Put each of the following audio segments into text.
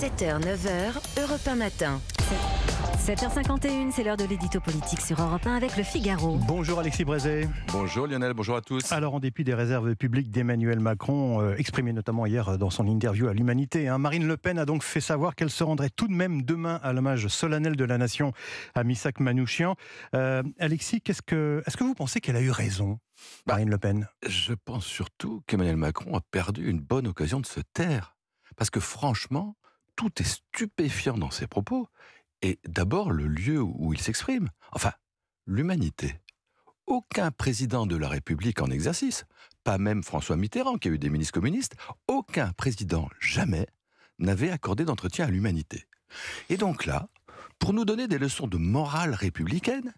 7h, 9h, Europe 1 matin. 7h51, c'est l'heure de l'édito politique sur Europe 1 avec Le Figaro. Bonjour Alexis Brézé. Bonjour Lionel, bonjour à tous. Alors en dépit des réserves publiques d'Emmanuel Macron, exprimées notamment hier dans son interview à l'Humanité, Marine Le Pen a donc fait savoir qu'elle se rendrait tout de même demain à l'hommage solennel de la nation à Missak Manouchian. Alexis, est-ce que vous pensez qu'elle a eu raison, Marine Le Pen? Je pense surtout qu'Emmanuel Macron a perdu une bonne occasion de se taire. Parce que franchement, tout est stupéfiant dans ses propos. Et d'abord, le lieu où il s'exprime. Enfin, l'humanité. Aucun président de la République en exercice, pas même François Mitterrand qui a eu des ministres communistes, aucun président jamais n'avait accordé d'entretien à l'humanité. Et donc là, pour nous donner des leçons de morale républicaine,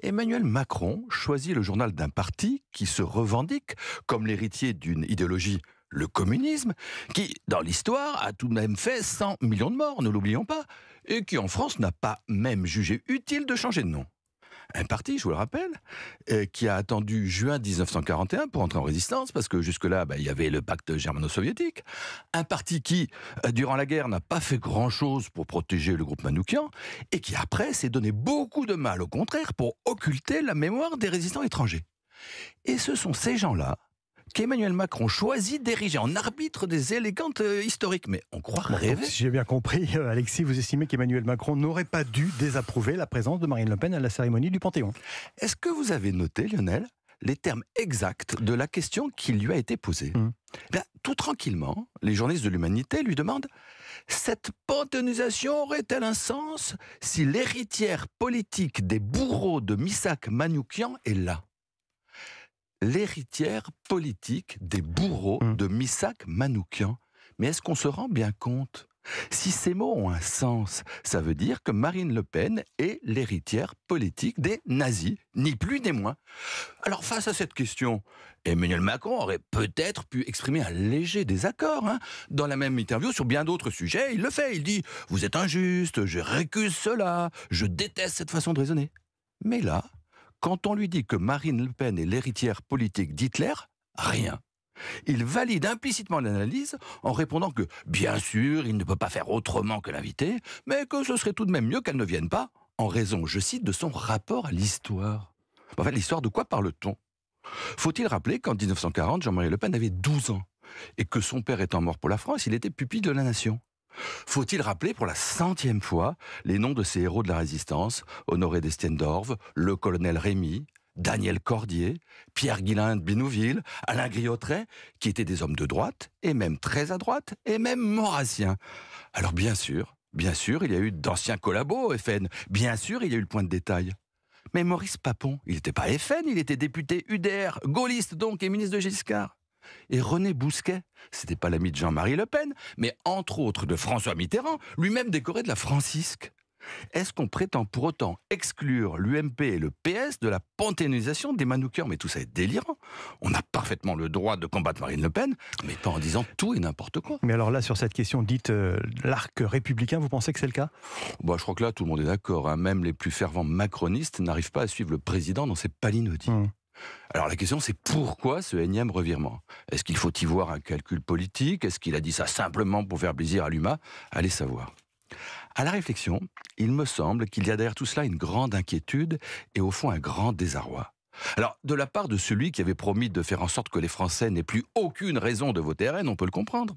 Emmanuel Macron choisit le journal d'un parti qui se revendique comme l'héritier d'une idéologie, le communisme, qui, dans l'histoire, a tout de même fait 100 millions de morts, ne l'oublions pas, et qui, en France, n'a pas même jugé utile de changer de nom. Un parti, je vous le rappelle, qui a attendu juin 1941 pour entrer en résistance, parce que jusque-là, il y avait le pacte germano-soviétique. Un parti qui, durant la guerre, n'a pas fait grand-chose pour protéger le groupe Manouchian, et qui, après, s'est donné beaucoup de mal, au contraire, pour occulter la mémoire des résistants étrangers. Et ce sont ces gens-là qu'Emmanuel Macron choisit d'ériger en arbitre des élégantes historiques. Mais on croit rêver. Si j'ai bien compris, Alexis, vous estimez qu'Emmanuel Macron n'aurait pas dû désapprouver la présence de Marine Le Pen à la cérémonie du Panthéon. Est-ce que vous avez noté, Lionel, les termes exacts de la question qui lui a été posée? Tout tranquillement, les journalistes de l'Humanité lui demandent « Cette panthéonisation aurait-elle un sens si l'héritière politique des bourreaux de Missak Manouchian est là ?» L'héritière politique des bourreaux de Missak Manouchian. Mais est-ce qu'on se rend bien compte? Si ces mots ont un sens, ça veut dire que Marine Le Pen est l'héritière politique des nazis, ni plus ni moins. Alors face à cette question, Emmanuel Macron aurait peut-être pu exprimer un léger désaccord. Dans la même interview, sur bien d'autres sujets, il le fait. Il dit « Vous êtes injuste, je récuse cela, je déteste cette façon de raisonner. » Mais là, quand on lui dit que Marine Le Pen est l'héritière politique d'Hitler, rien. Il valide implicitement l'analyse en répondant que, bien sûr, il ne peut pas faire autrement que l'inviter, mais que ce serait tout de même mieux qu'elle ne vienne pas, en raison, je cite, de son rapport à l'histoire. En fait, l'histoire de quoi parle-t-on? Faut-il rappeler qu'en 1940, Jean-Marie Le Pen avait 12 ans, et que son père étant mort pour la France, il était pupille de la nation? Faut-il rappeler pour la 100e fois les noms de ces héros de la résistance, Honoré d'Estienne d'Orves, le colonel Rémy, Daniel Cordier, Pierre Guillain de Binouville, Alain Griotret, qui étaient des hommes de droite, et même très à droite, et même maurassiens. Alors bien sûr, il y a eu d'anciens collabos au FN, bien sûr, il y a eu le point de détail. Mais Maurice Papon, il n'était pas FN, il était député UDR, gaulliste donc, et ministre de Giscard. Et René Bousquet, c'était pas l'ami de Jean-Marie Le Pen, mais entre autres de François Mitterrand, lui-même décoré de la Francisque. Est-ce qu'on prétend pour autant exclure l'UMP et le PS de la panthéonisation des Manouchians? Mais tout ça est délirant. On a parfaitement le droit de combattre Marine Le Pen, mais pas en disant tout et n'importe quoi. Mais alors là, sur cette question dite l'arc républicain, vous pensez que c'est le cas? Je crois que là, tout le monde est d'accord. Même les plus fervents macronistes n'arrivent pas à suivre le président dans ses palinodies. Alors la question c'est pourquoi ce énième revirement? Est-ce qu'il faut y voir un calcul politique? Est-ce qu'il a dit ça simplement pour faire plaisir à l'UMA? Allez savoir. À la réflexion, il me semble qu'il y a derrière tout cela une grande inquiétude et au fond un grand désarroi. Alors, de la part de celui qui avait promis de faire en sorte que les Français n'aient plus aucune raison de voter RN, on peut le comprendre.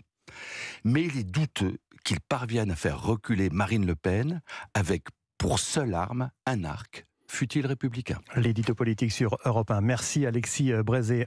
Mais il est douteux qu'il parvienne à faire reculer Marine Le Pen avec pour seule arme un arc, fût-il républicain. L'édito politique sur Europe 1. Merci Alexis Brézé.